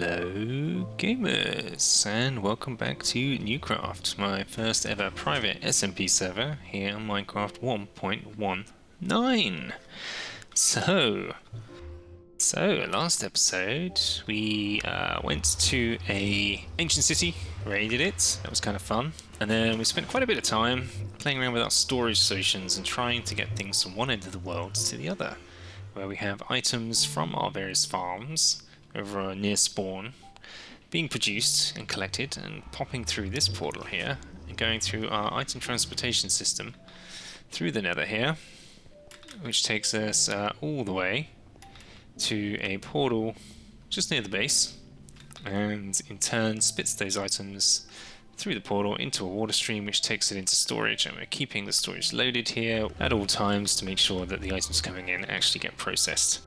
Hello gamers, and welcome back to NeueCraft, my first ever private SMP server here on Minecraft 1.19. So last episode we went to a ancient city, raided it. That was kind of fun, and then we spent quite a bit of time playing around with our storage solutions and trying to get things from one end of the world to the other, where we have items from our various farms over near spawn being produced and collected and popping through this portal here and going through our item transportation system through the nether here, which takes us all the way to a portal just near the base, and in turn spits those items through the portal into a water stream, which takes it into storage, and we're keeping the storage loaded here at all times to make sure that the items coming in actually get processed.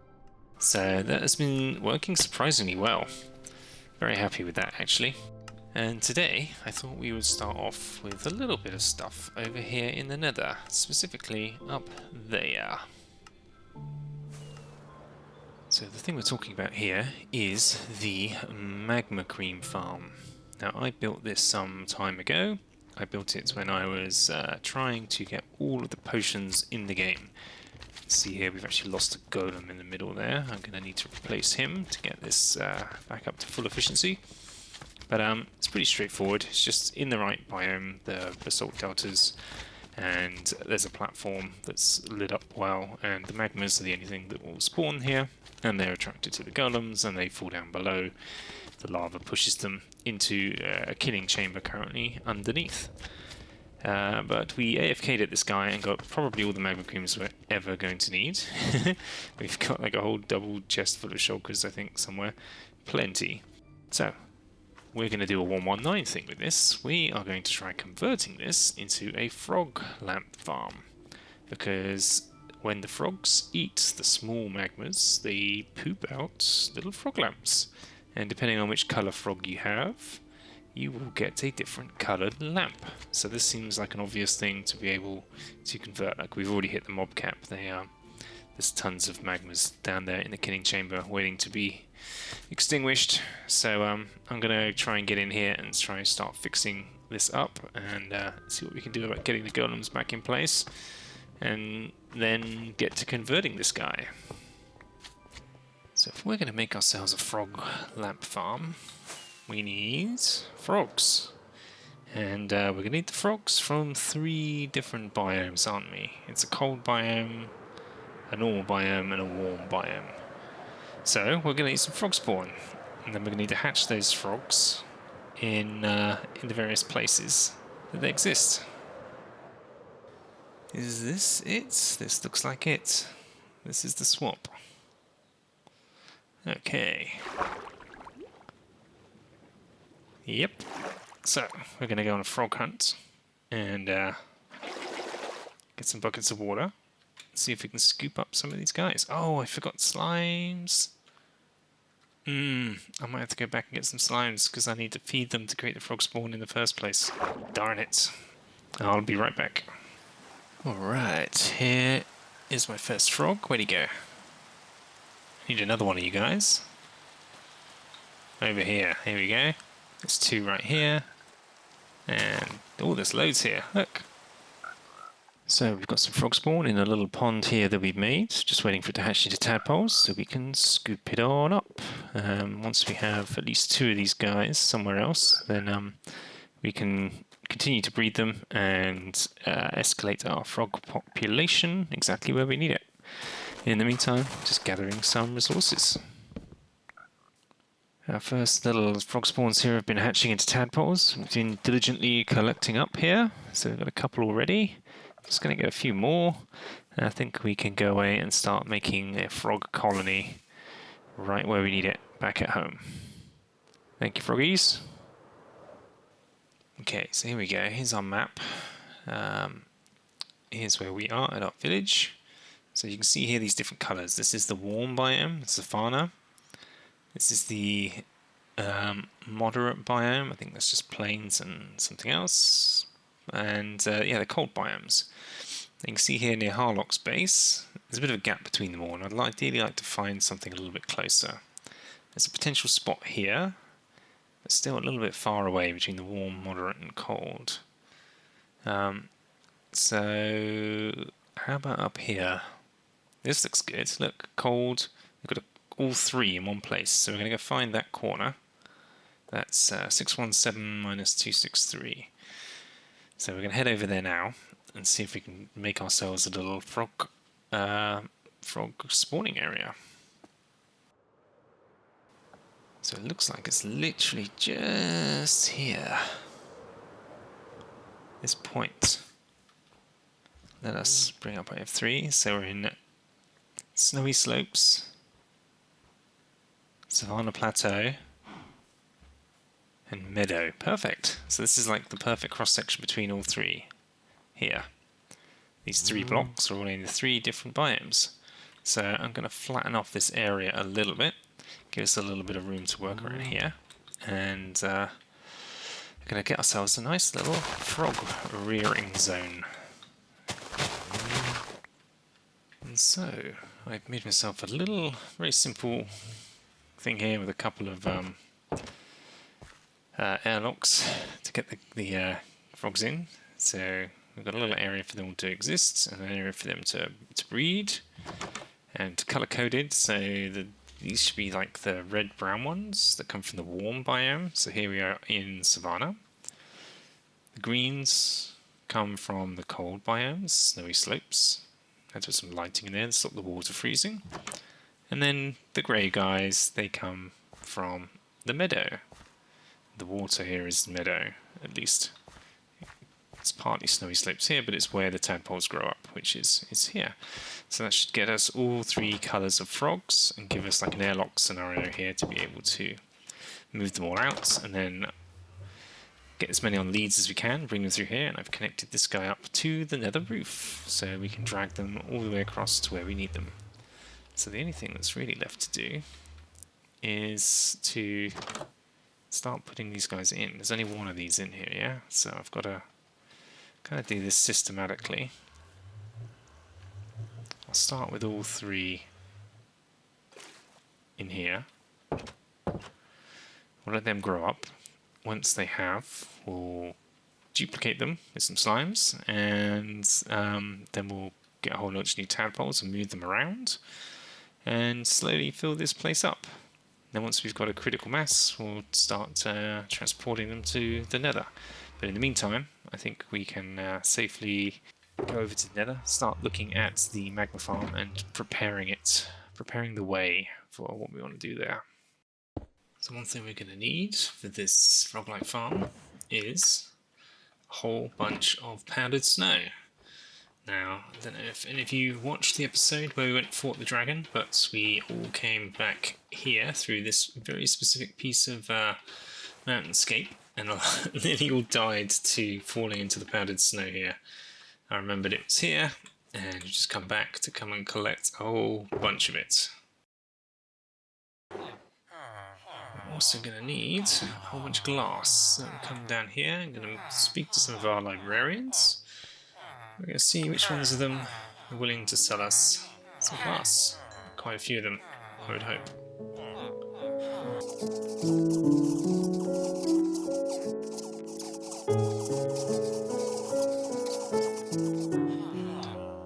So that has been working surprisingly well. Very happy with that actually. And today I thought we would start off with a little bit of stuff over here in the nether, specifically up there. So the thing we're talking about here is the Magma cream farm. Now I built this some time ago. I built it when I was trying to get all of the potions in the game. See here, we've actually lost a golem in the middle there. I'm going to need to replace him to get this back up to full efficiency. But it's pretty straightforward. It's just in the right biome, the basalt deltas, and there's a platform that's lit up well, and the magmas are the only thing that will spawn here, and they're attracted to the golems, and they fall down below. The lava pushes them into a killing chamber currently underneath. But we AFK'd at this guy and got probably all the magma creams we're ever going to need. We've got like a whole double chest full of shulkers, I think, somewhere. Plenty. So, we're going to do a 119 thing with this. We are going to try converting this into a frog lamp farm. Because when the frogs eat the small magmas, they poop out little frog lamps. And depending on which colour frog you have, you will get a different coloured lamp. So this seems like an obvious thing to be able to convert. Like, we've already hit the mob cap. There's tons of magmas down there in the killing chamber waiting to be extinguished. So I'm going to try and get in here and try and start fixing this up and see what we can do about getting the golems back in place, and then get to converting this guy. So if we're going to make ourselves a frog lamp farm, we need frogs, and we're going to need the frogs from 3 different biomes, aren't we? It's a cold biome, a normal biome, and a warm biome. So we're going to need some frog spawn, and then we're going to need to hatch those frogs in the various places that they exist. Is this it? This looks like it. This is the swamp. Okay. Yep. So, we're going to go on a frog hunt and get some buckets of water. See if we can scoop up some of these guys. Oh, I forgot slimes. I might have to go back and get some slimes because I need to feed them to create the frog spawn in the first place. Darn it. I'll be right back. Alright, here is my first frog. Where'd he go? Need another one of you guys. Over here. Here we go. There's 2 right here, and oh, there's loads here, look. So we've got some frog spawn in a little pond here that we've made, just waiting for it to hatch into tadpoles so we can scoop it on up. Once we have at least 2 of these guys somewhere else, then we can continue to breed them and escalate our frog population exactly where we need it. In the meantime, just gathering some resources. Our first little frog spawns here have been hatching into tadpoles. We've been diligently collecting up here, so we've got a couple already. Just going to get a few more. And I think we can go away and start making a frog colony right where we need it, back at home. Thank you, froggies. Okay, so here we go. Here's our map. Here's where we are at our village. So you can see here these different colours. This is the warm biome, the savanna. This is the moderate biome. I think that's just plains and something else. And yeah, the cold biomes. You can see here near Harlock's base, there's a bit of a gap between them all, and I'd ideally like to find something a little bit closer. There's a potential spot here, but still a little bit far away between the warm, moderate, and cold. So how about up here? This looks good. Look, cold. We've got all three in one place. So we're going to go find that corner. That's 617 minus 263. So we're going to head over there now and see if we can make ourselves a little frog spawning area. So it looks like it's literally just here. This point. Let us bring up F3. So we're in Snowy Slopes, Savannah Plateau, and Meadow. Perfect. So this is like the perfect cross-section between all three here. These three blocks are all in the three different biomes. So I'm going to flatten off this area a little bit, give us a little bit of room to work around here, and we're going to get ourselves a nice little frog rearing zone. And so I've made myself a little, very simple thing here with a couple of airlocks to get the frogs in. So we've got a little area for them to exist, and an area for them to breed, and color coded. So these should be like the red-brown ones that come from the warm biome. So here we are in Savannah. The greens come from the cold biomes, Snowy Slopes. Let's put some lighting in there to stop the water freezing. And then the grey guys, they come from the meadow. The water here is meadow, at least. It's partly Snowy Slopes here, but it's where the tadpoles grow up, which is here. So that should get us all three colours of frogs and give us like an airlock scenario here to be able to move them all out, and then get as many on leads as we can, bring them through here, and I've connected this guy up to the nether roof, so we can drag them all the way across to where we need them. So the only thing that's really left to do is to start putting these guys in. There's only one of these in here, yeah? So I've got to kind of do this systematically. I'll start with all three in here. We'll let them grow up. Once they have, we'll duplicate them with some slimes, and then we'll get a whole bunch of new tadpoles and move them around and slowly fill this place up. Then once we've got a critical mass, we'll start transporting them to the nether. But in the meantime, I think we can safely go over to the nether, start looking at the magma farm and preparing the way for what we want to do there. So one thing we're going to need for this frog-like farm is a whole bunch of powdered snow. Now, I don't know if any of you watched the episode where we went and fought the dragon, but we all came back here through this very specific piece of mountainscape, and nearly all died to falling into the powdered snow here. I remembered it was here, and we just come back to come and collect a whole bunch of it. Also going to need a whole bunch of glass. So I'm coming down here, I'm going to speak to some of our librarians. We're going to see which ones of them are willing to sell us some glass. Quite a few of them, I would hope.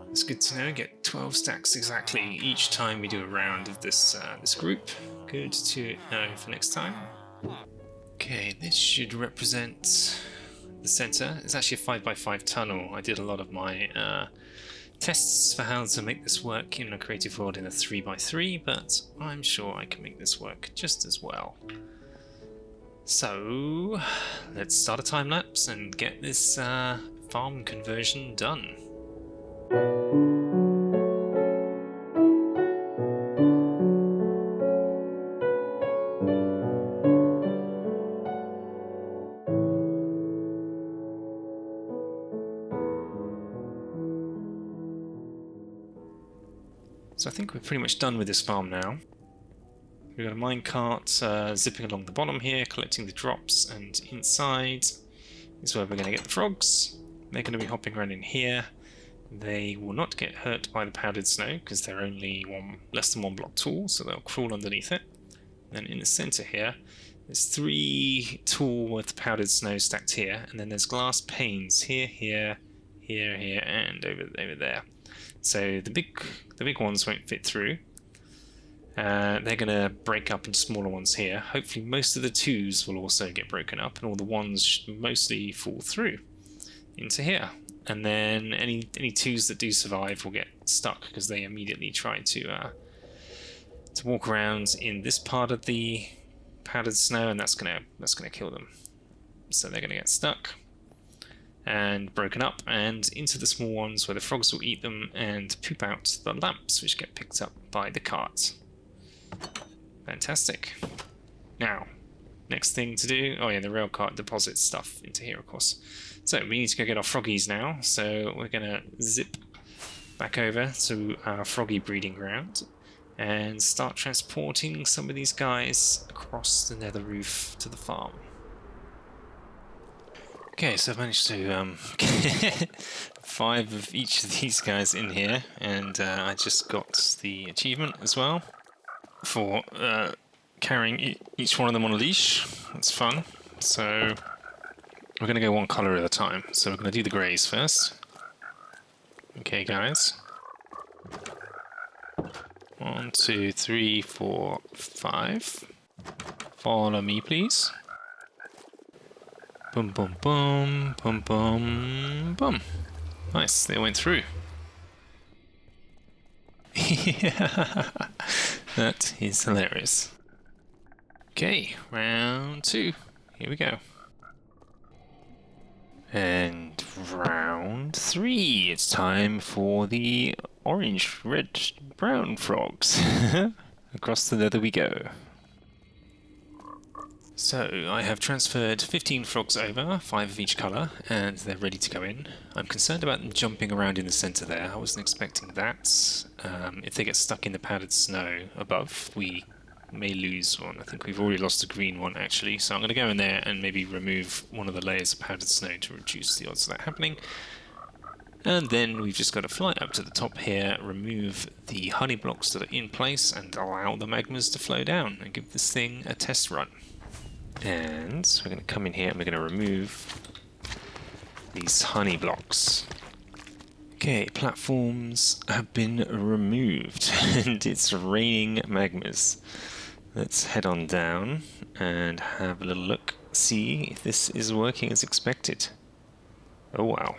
It's good to know, get 12 stacks exactly each time we do a round of this group. Good to know for next time. Okay, this should represent the centre. It's actually a 5x5 tunnel. I did a lot of my tests for how to make this work in a creative world in a 3x3, but I'm sure I can make this work just as well. So let's start a time lapse and get this farm conversion done. So I think we're pretty much done with this farm now. We've got a minecart zipping along the bottom here, collecting the drops, and inside is where we're going to get the frogs. They're going to be hopping around in here. They will not get hurt by the powdered snow because they're only less than 1 block tall, so they'll crawl underneath it. And in the center here, there's 3 tall with powdered snow stacked here, and then there's glass panes here, here, here, and over there. So the big ones won't fit through. They're going to break up into smaller ones here. Hopefully most of the 2s will also get broken up, and all the 1s should mostly fall through into here. And then any 2s that do survive will get stuck because they immediately try to walk around in this part of the powdered snow, and that's gonna kill them. So they're gonna get stuck and broken up and into the small ones where the frogs will eat them and poop out the lamps, which get picked up by the cart. Fantastic. Now, next thing to do, oh yeah, the rail cart deposits stuff into here, of course. So we need to go get our froggies now, so we're gonna zip back over to our froggy breeding ground and start transporting some of these guys across the nether roof to the farm. Okay, so I've managed to get 5 of each of these guys in here, and I just got the achievement as well for carrying each one of them on a leash. That's fun. So we're going to go one colour at a time. So we're going to do the greys first. Okay, guys. 1, 2, 3, 4, 5. Follow me, please. Boom, boom, boom, boom, boom, boom. Nice, they went through. That is hilarious. Okay, round 2. Here we go. And round 3. It's time for the orange, red, brown frogs. Across the nether we go. So I have transferred 15 frogs over, 5 of each colour, and they're ready to go in. I'm concerned about them jumping around in the centre there. I wasn't expecting that. If they get stuck in the powdered snow above, we may lose one. I think we've already lost a green one actually, so I'm going to go in there and maybe remove one of the layers of powdered snow to reduce the odds of that happening. And then we've just got to fly up to the top here, remove the honey blocks that are in place, and allow the magmas to flow down and give this thing a test run. And so we're going to come in here and we're going to remove these honey blocks. Okay, platforms have been removed and it's raining magmas. Let's head on down and have a little look, see if this is working as expected. Oh wow,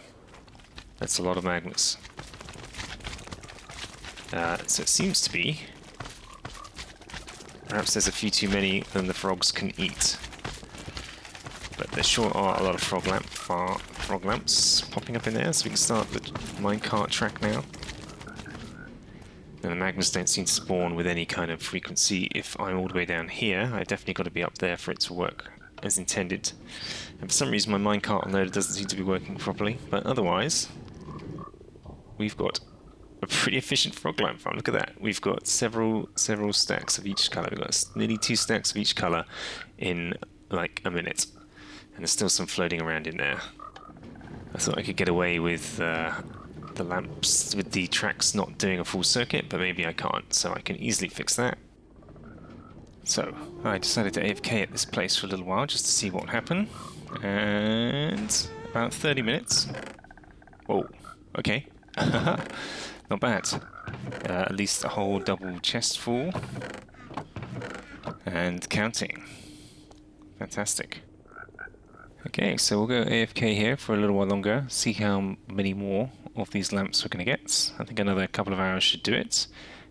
that's a lot of magmas. So it seems to be. Perhaps there's a few too many than the frogs can eat. But there sure are a lot of frog lamps popping up in there, so we can start the minecart track now. And the magmas don't seem to spawn with any kind of frequency. If I'm all the way down here, I've definitely got to be up there for it to work as intended. And for some reason my minecart loader doesn't seem to be working properly, but otherwise we've got a pretty efficient frog lamp farm. Look at that. We've got several stacks of each colour. We've got nearly 2 stacks of each colour in like a minute. And there's still some floating around in there. I thought I could get away with the lamps, with the tracks not doing a full circuit, but maybe I can't, so I can easily fix that. So, I decided to AFK at this place for a little while, just to see what would happen. And about 30 minutes. Oh, okay. Not bad. At least a whole double chest full. And counting. Fantastic. Okay, so we'll go AFK here for a little while longer, see how many more of these lamps we're going to get. I think another couple of hours should do it,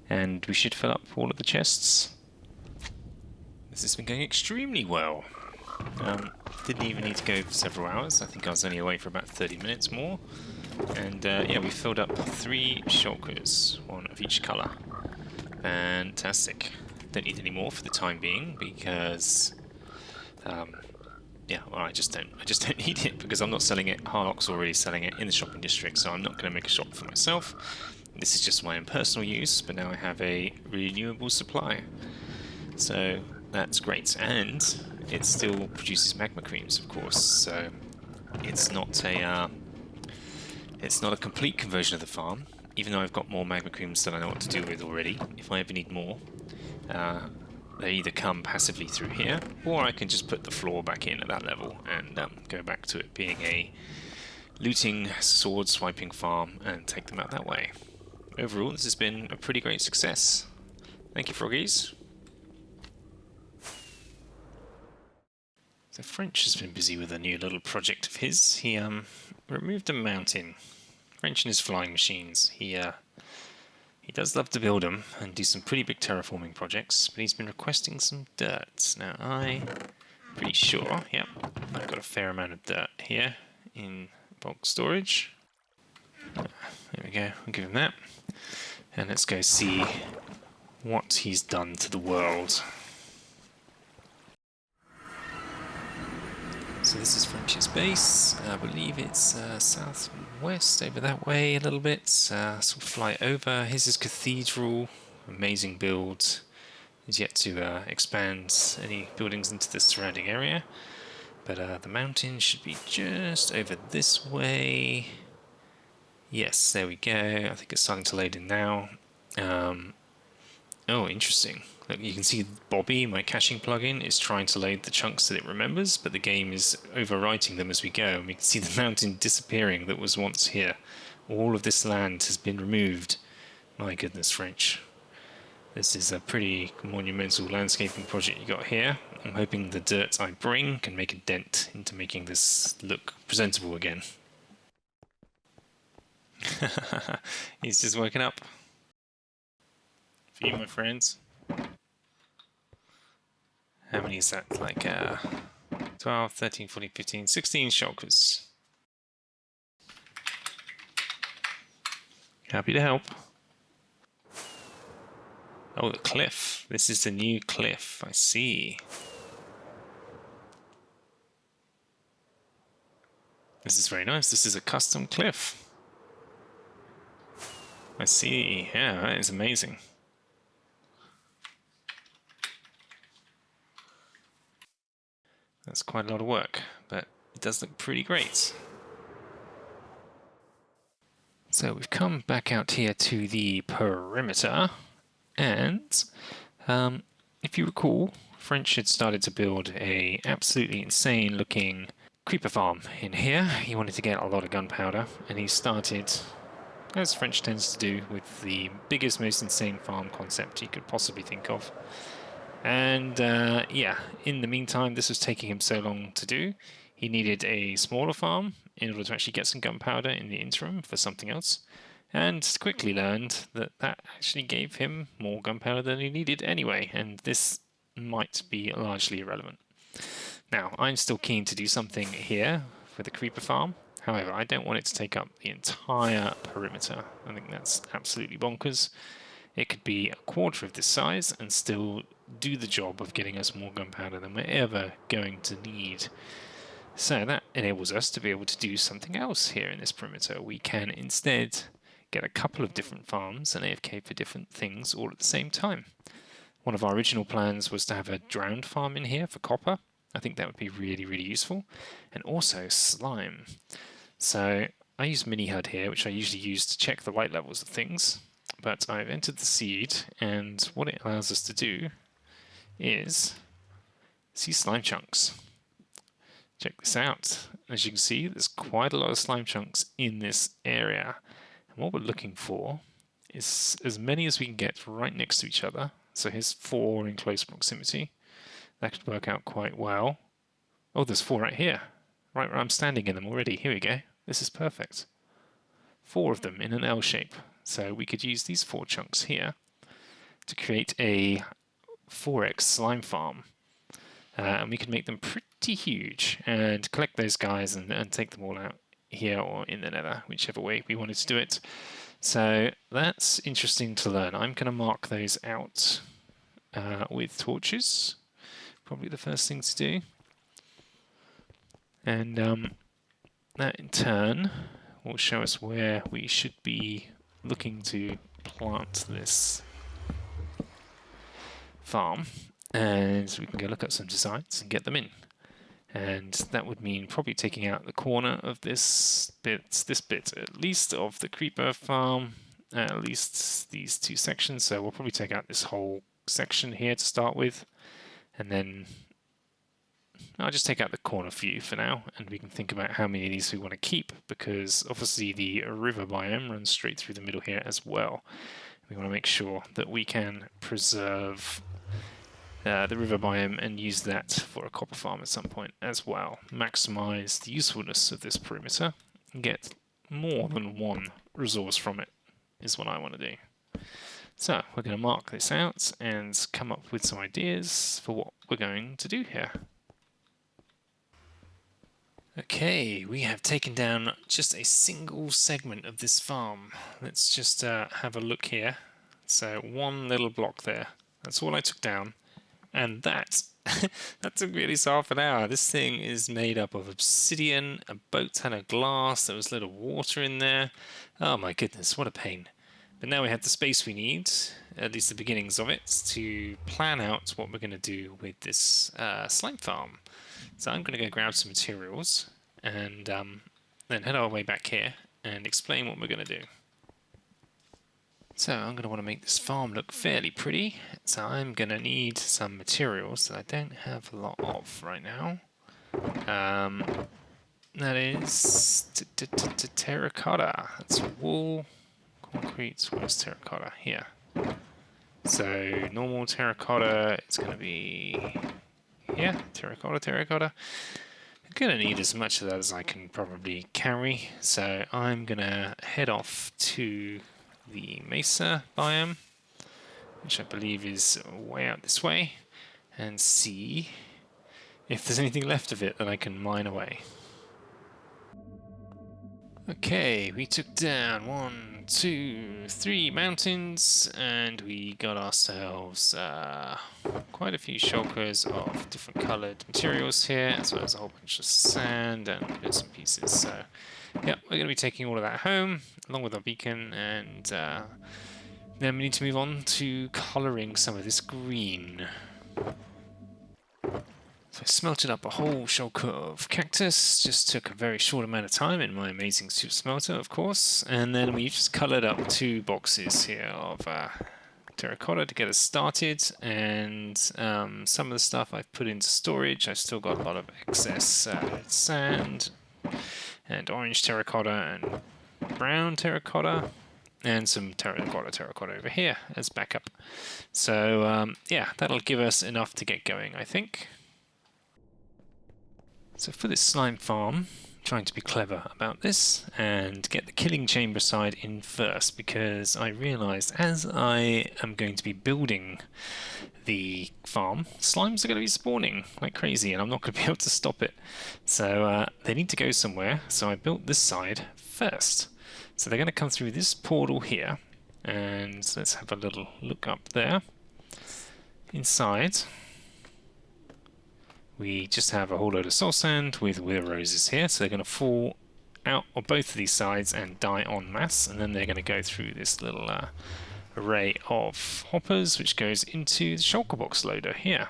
and we should fill up all of the chests. This has been going extremely well. Didn't even need to go for several hours. I think I was only away for about 30 minutes more. And yeah, we filled up 3 shulkers, 1 of each colour. Fantastic. Don't need any more for the time being because yeah, well, I just don't need it because I'm not selling it. Harlock's already selling it in the shopping district, so I'm not going to make a shop for myself. This is just my own personal use, but now I have a renewable supply. So that's great, and it still produces magma creams, of course. So it's not a complete conversion of the farm, even though I've got more magma creams than I know what to do with already. If I ever need more, they either come passively through here, or I can just put the floor back in at that level and go back to it being a looting, sword swiping farm and take them out that way. Overall, this has been a pretty great success. Thank you, froggies. So French has been busy with a new little project of his. He removed a mountain. French and his flying machines. He does love to build them and do some pretty big terraforming projects, but he's been requesting some dirt. Now I'm pretty sure, yep, I've got a fair amount of dirt here in bulk storage. There we go, I'll give him that. And let's go see what he's done to the world. So this is French's base. I believe it's southwest, over that way a little bit. Sort of fly over. Here's his cathedral. Amazing build. He's yet to expand any buildings into the surrounding area. But the mountain should be just over this way. Yes, there we go. I think it's starting to load in now. Oh, interesting. Look, you can see Bobby, my caching plugin, is trying to load the chunks that it remembers, but the game is overwriting them as we go, and we can see the mountain disappearing that was once here. All of this land has been removed. My goodness, French. This is a pretty monumental landscaping project you got here. I'm hoping the dirt I bring can make a dent into making this look presentable again. He's just woken up. For you, my friends. How many is that? Like 12, 13, 14, 15, 16 shulkers. Happy to help. Oh, the cliff. This is the new cliff. I see. This is very nice. This is a custom cliff. I see. Yeah, that is amazing. That's quite a lot of work, but it does look pretty great. So we've come back out here to the perimeter, and if you recall, French had started to build a absolutely insane looking creeper farm in here. He wanted to get a lot of gunpowder, and he started, as French tends to do, with the biggest, most insane farm concept you could possibly think of. And yeah, in the meantime, this was taking him so long to do. He needed a smaller farm in order to actually get some gunpowder in the interim for something else, and quickly learned that that actually gave him more gunpowder than he needed anyway, and this might be largely irrelevant. Now, I'm still keen to do something here for the creeper farm. However, I don't want it to take up the entire perimeter. I think that's absolutely bonkers. It could be a quarter of this size and still do the job of getting us more gunpowder than we're ever going to need. So that enables us to be able to do something else here in this perimeter. We can instead get a couple of different farms and AFK for different things all at the same time. One of our original plans was to have a drowned farm in here for copper. I think that would be really, really useful. And also slime. So I use mini HUD here, which I usually use to check the light levels of things. But I've entered the seed, and what it allows us to do is see slime chunks. Check this out. As you can see, there's quite a lot of slime chunks in this area. And what we're looking for is as many as we can get right next to each other. So here's 4 in close proximity. That could work out quite well. Oh, there's 4 right here. Right where I'm standing in them already. Here we go. This is perfect. 4 of them in an L shape. So we could use these 4 chunks here to create a 4x slime farm. And we could make them pretty huge and collect those guys and take them all out here or in the nether, whichever way we wanted to do it. So that's interesting to learn. I'm going to mark those out with torches. Probably the first thing to do. And that in turn will show us where we should be looking to plant this farm, and we can go look at some designs and get them in. And that would mean probably taking out the corner of this bit at least of the creeper farm, at least these 2 sections. So we'll probably take out this whole section here to start with, and then I'll just take out the corner view for now, and we can think about how many of these we want to keep, because obviously the river biome runs straight through the middle here as well. We want to make sure that we can preserve the river biome and use that for a copper farm at some point as well. Maximize the usefulness of this perimeter and get more than one resource from it is what I want to do. So we're going to mark this out and come up with some ideas for what we're going to do here. Okay, we have taken down just a single segment of this farm. Let's just have a look here. So one little block there. That's all I took down. And that took me at least half an hour. This thing is made up of obsidian, a boat ton of glass, there was a little water in there. Oh my goodness, what a pain. But now we have the space we need, at least the beginnings of it, to plan out what we're going to do with this slime farm. So I'm going to go grab some materials and then head our way back here and explain what we're going to do. So I'm going to want to make this farm look fairly pretty, so I'm going to need some materials that I don't have a lot of right now. That is terracotta. That's wool, concrete, where's terracotta? Here. So normal terracotta, it's going to be here, terracotta. I'm going to need as much of that as I can probably carry, so I'm going to head off to the mesa biome, which I believe is way out this way, and see if there's anything left of it that I can mine away. Okay, we took down 1, 2, 3 mountains, and we got ourselves quite a few shulkers of different coloured materials here, as well as a whole bunch of sand and bits and pieces. So yeah, we're going to be taking all of that home, along with our beacon, and then we need to move on to colouring some of this green. So I smelted up a whole shulker of cactus, just took a very short amount of time in my amazing soup smelter, of course, and then we just coloured up 2 boxes here of terracotta to get us started, and some of the stuff I've put into storage. I've still got a lot of excess sand, and orange terracotta, and brown terracotta, and some terracotta over here as backup. So yeah, that'll give us enough to get going, I think. So for this slime farm, I'm trying to be clever about this and get the killing chamber side in first, because I realised as I am going to be building the farm, slimes are going to be spawning like crazy and I'm not going to be able to stop it. So they need to go somewhere, so I built this side first. So they're going to come through this portal here, and let's have a little look up there. Inside, we just have a whole load of soul sand with wither roses here, so they're going to fall out of both of these sides and die en masse, and then they're going to go through this little array of hoppers, which goes into the shulker box loader here.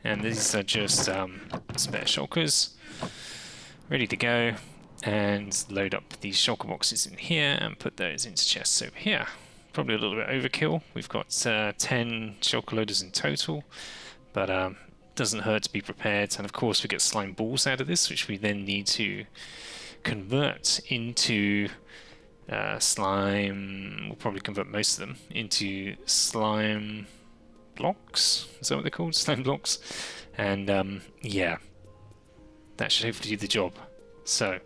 And these are just spare shulkers ready to go, and load up these shulker boxes in here and put those into chests over here. Probably a little bit overkill. We've got 10 shulker loaders in total, but doesn't hurt to be prepared. And of course we get slime balls out of this, which we then need to convert into slime. We'll probably convert most of them into slime blocks. Is that what they're called? Slime blocks. And yeah, that should hopefully do the job. So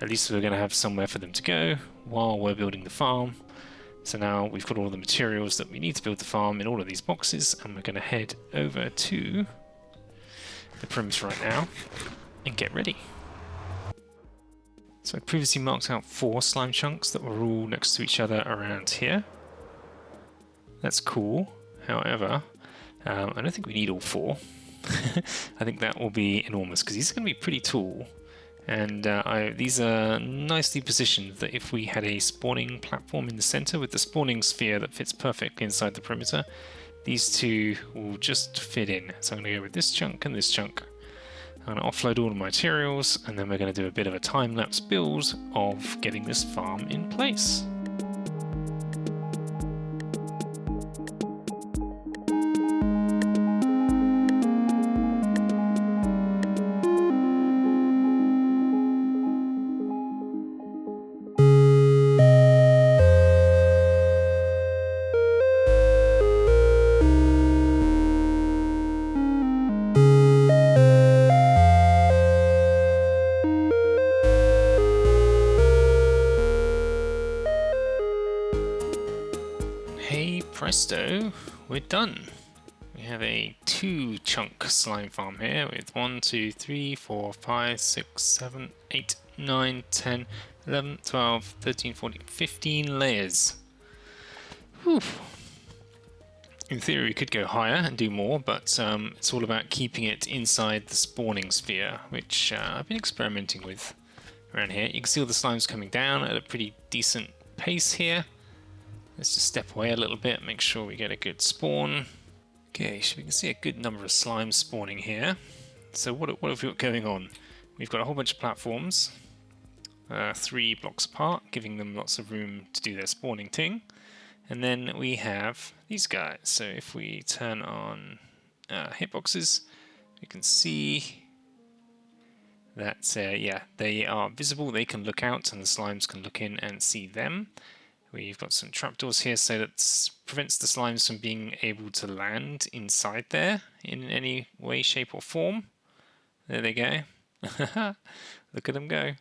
at least we're going to have somewhere for them to go while we're building the farm. So now we've got all the materials that we need to build the farm in all of these boxes, and we're going to head over to the perimeter right now and get ready. So I previously marked out 4 slime chunks that were all next to each other around here. That's cool. However, I don't think we need all 4. I think that will be enormous, because these are going to be pretty tall. And these are nicely positioned that if we had a spawning platform in the center with the spawning sphere that fits perfectly inside the perimeter, these 2 will just fit in. So I'm going to go with this chunk and this chunk. I'm going to offload all the materials, and then we're going to do a bit of a time-lapse build of getting this farm in place. presto, we're done. We have a 2-chunk slime farm here with 1, 2, 3, 4, 5, 6, 7, 8, 9, 10, 11, 12, 13, 14, 15 layers. Whew. In theory we could go higher and do more, but it's all about keeping it inside the spawning sphere, which I've been experimenting with around here. You can see all the slimes coming down at a pretty decent pace here. Let's just step away a little bit, make sure we get a good spawn. Okay, so we can see a good number of slimes spawning here. So what have we got going on? We've got a whole bunch of platforms, 3 blocks apart, giving them lots of room to do their spawning thing. And then we have these guys. So if we turn on hitboxes, we can see that, yeah, they are visible, they can look out, and the slimes can look in and see them. We've got some trapdoors here, so that prevents the slimes from being able to land inside there in any way, shape or form. There they go. Look at them go.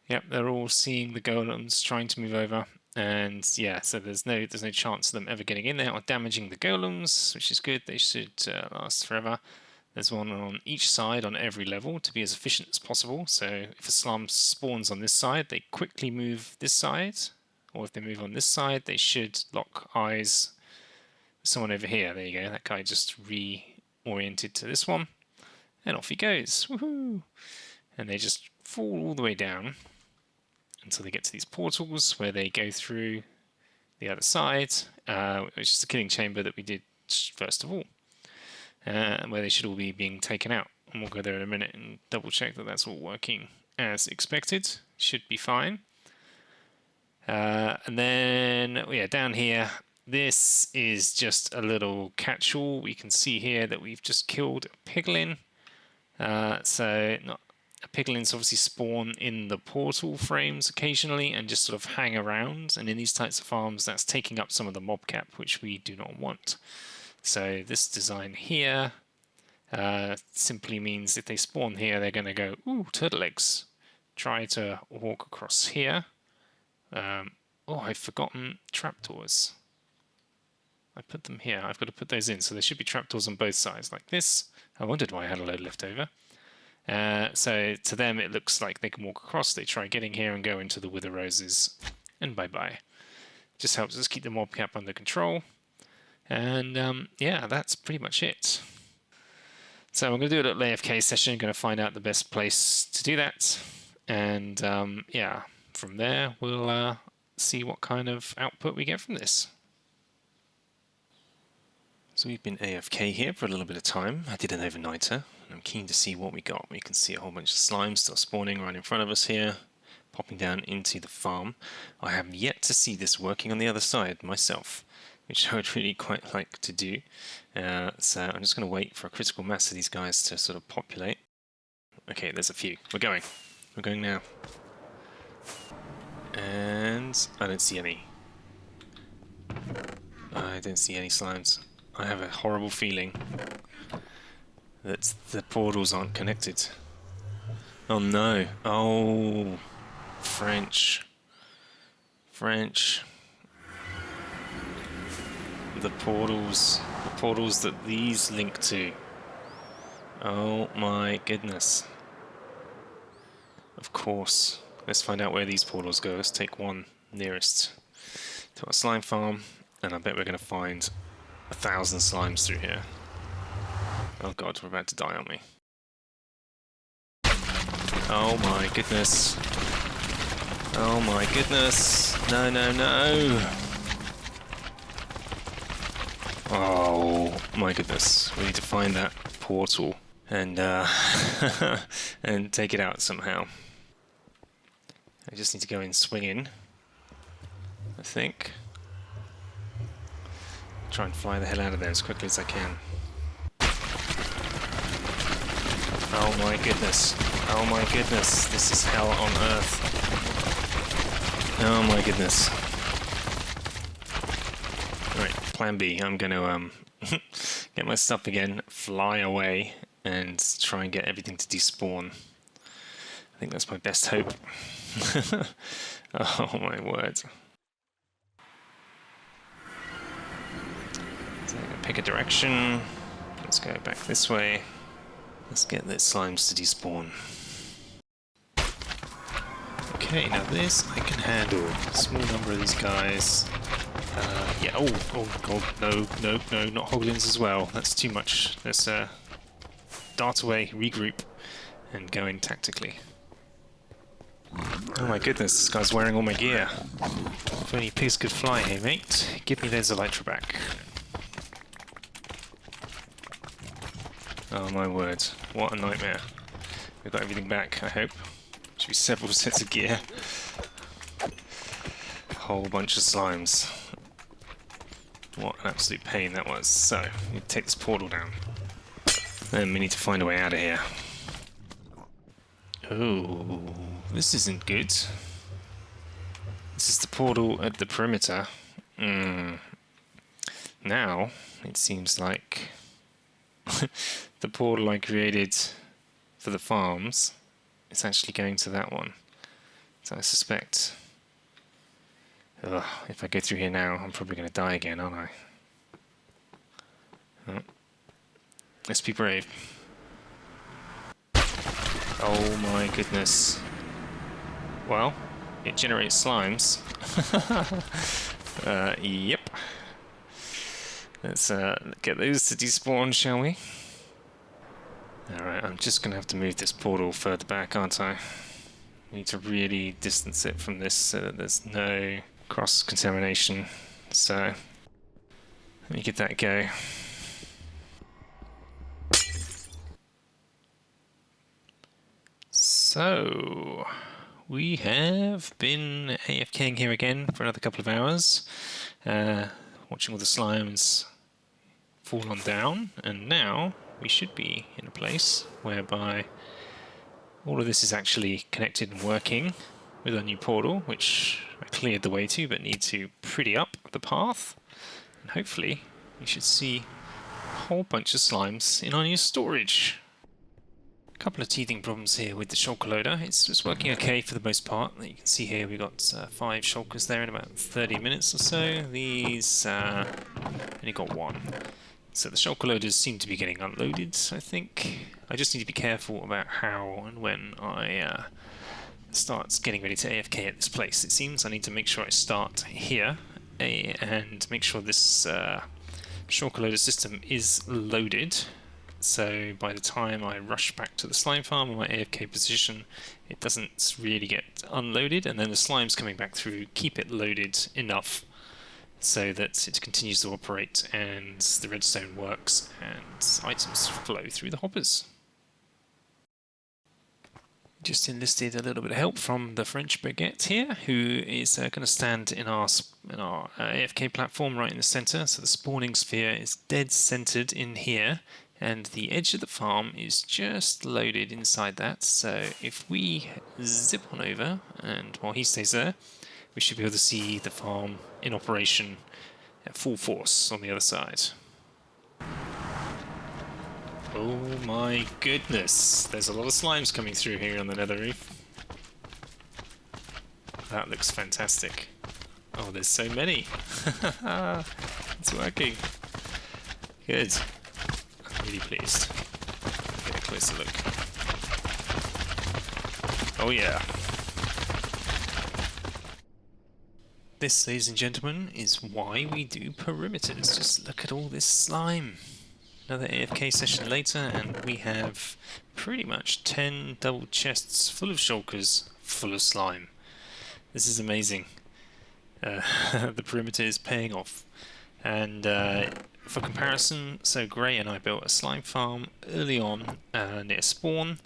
Yep, they're all seeing the golems trying to move over, and yeah, so there's no chance of them ever getting in there or damaging the golems, which is good. They should last forever. There's one on each side on every level to be as efficient as possible. So if a slime spawns on this side, they quickly move this side. Or if they move on this side, they should lock eyes with someone over here. There you go. That guy just reoriented to this one. And off he goes. Woohoo! And they just fall all the way down until they get to these portals where they go through the other side, which is the killing chamber that we did first of all. Where they should all be being taken out. And we'll go there in a minute and double check that that's all working as expected. Should be fine. And then, yeah, down here, this is just a little catch-all. We can see here that we've just killed a piglin. Piglins obviously spawn in the portal frames occasionally and just sort of hang around. And in these types of farms, that's taking up some of the mob cap, which we do not want. So this design here simply means if they spawn here, they're going to go, ooh, turtle eggs. Try to walk across here. Oh, I've forgotten trapdoors. I put them here. I've got to put those in. So there should be trapdoors on both sides like this. I wondered why I had a load left over. So to them, it looks like they can walk across. They try getting here and go into the wither roses. And bye-bye. Just helps us keep the mob cap under control. And yeah, that's pretty much it. So I'm going to do a little AFK session. I'm going to find out the best place to do that. And yeah, from there we'll see what kind of output we get from this. So we've been AFK here for a little bit of time. I did an overnighter, and I'm keen to see what we got. We can see a whole bunch of slimes still spawning right in front of us here, popping down into the farm. I have yet to see this working on the other side myself, which I would really quite like to do. So I'm just going to wait for a critical mass of these guys to sort of populate. Okay, there's a few. We're going. We're going now. And I don't see any. I don't see any slimes. I have a horrible feeling that the portals aren't connected. Oh no. Oh, French. The portals that these link to. Oh my goodness. Of course. Let's find out where these portals go. Let's take one nearest to our slime farm, and I bet we're going to find 1,000 slimes through here. Oh god, we're about to die, aren't we? Oh my goodness. Oh my goodness. No, no, no. Oh my goodness. We need to find that portal and and take it out somehow. I just need to go in swinging, I think. Try and fly the hell out of there as quickly as I can. Oh my goodness. Oh my goodness. This is hell on earth. Oh my goodness. Right, plan B. I'm going to get my stuff again, fly away, and try and get everything to despawn. I think that's my best hope. Oh my word. pick a direction. Let's go back this way. Let's get the slimes to despawn. Okay, now this I can handle. A small number of these guys. Yeah, oh god, no, not hoglins as well. That's too much. Let's dart away, regroup, and go in tactically. Oh my goodness, this guy's wearing all my gear. If only pigs could fly here, mate. Give me those elytra back. Oh my word, what a nightmare. We've got everything back, I hope. Should be several sets of gear. A whole bunch of slimes. What an absolute pain that was. So, we need to take this portal down. Then we need to find a way out of here. Oh, this isn't good. This is the portal at the perimeter. Now, it seems like the portal I created for the farms is actually going to that one. So I suspect... if I go through here now, I'm probably going to die again, aren't I? Oh. Let's be brave. Oh my goodness. Well, it generates slimes. Yep. Let's get those to despawn, shall we? Alright, I'm just going to have to move this portal further back, aren't I? I need to really distance it from this so that there's no cross-contamination. So, let me give that a go. So, we have been AFKing here again for another couple of hours, watching all the slimes fall on down, and now we should be in a place whereby all of this is actually connected and working with our new portal, which I cleared the way to, but need to pretty up the path, and hopefully we should see a whole bunch of slimes in our new storage. A couple of teething problems here with the shulker loader. It's working okay for the most part. You can see here we got 5 shulkers there in about 30 minutes or so. These only got 1. So the shulker loaders seem to be getting unloaded, I think. I just need to be careful about how and when I start getting ready to AFK at this place. It seems I need to make sure I start here and make sure this shulker loader system is loaded. So by the time I rush back to the slime farm in my AFK position, it doesn't really get unloaded, and then the slimes coming back through keep it loaded enough so that it continues to operate and the redstone works and items flow through the hoppers. Just enlisted a little bit of help from the French baguette here, who is going to stand in our AFK platform right in the centre. So the spawning sphere is dead centred in here, and the edge of the farm is just loaded inside that. So if we zip on over, and while he stays there, we should be able to see the farm in operation at full force on the other side. Oh my goodness, there's a lot of slimes coming through here on the nether reef. That looks fantastic. Oh, there's so many. It's working. Good. I'm really pleased. Get a closer look. Oh yeah. This, ladies and gentlemen, is why we do perimeters. Just look at all this slime. Another AFK session later, and we have pretty much 10 double chests full of shulkers, full of slime. This is amazing. The perimeter is paying off. And for comparison, so Gray and I built a slime farm early on near spawn.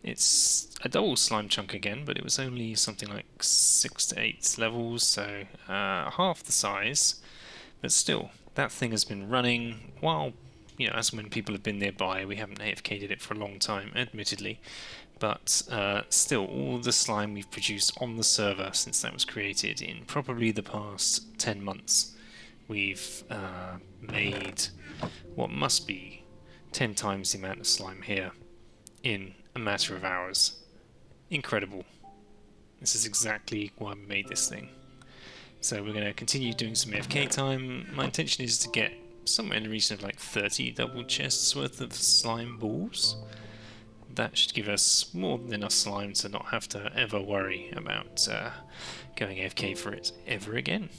It's a double slime chunk again, but it was only something like 6 to 8 levels, so half the size. But still, that thing has been running while, you know, as when people have been nearby. We haven't AFK'd it for a long time, admittedly, but still, all the slime we've produced on the server since that was created in probably the past 10 months, we've made what must be 10 times the amount of slime here in a matter of hours. Incredible. This is exactly why we made this thing. So we're going to continue doing some AFK time. My intention is to get somewhere in the region of like 30 double chests worth of slime balls. That should give us more than enough slime to not have to ever worry about going AFK for it ever again.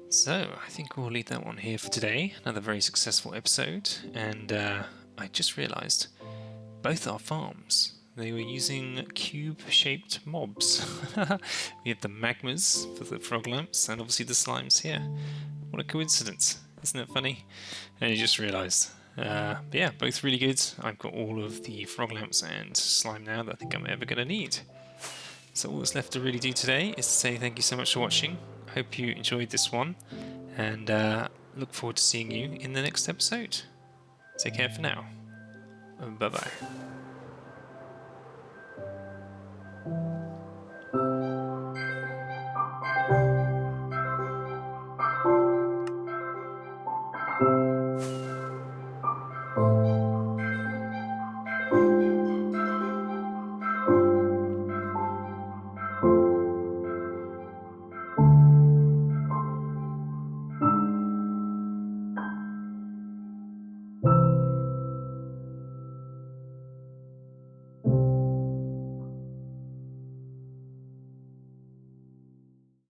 So, I think we'll leave that one here for today. Another very successful episode, and I just realised both our farms, they were using cube-shaped mobs. We have the magmas for the frog lamps, and obviously the slimes here. What a coincidence, isn't it funny? And you just realised. But yeah, both really good. I've got all of the frog lamps and slime now that I think I'm ever going to need. So all that's left to really do today is to say thank you so much for watching. I hope you enjoyed this one, and look forward to seeing you in the next episode. Take care for now. Bye bye.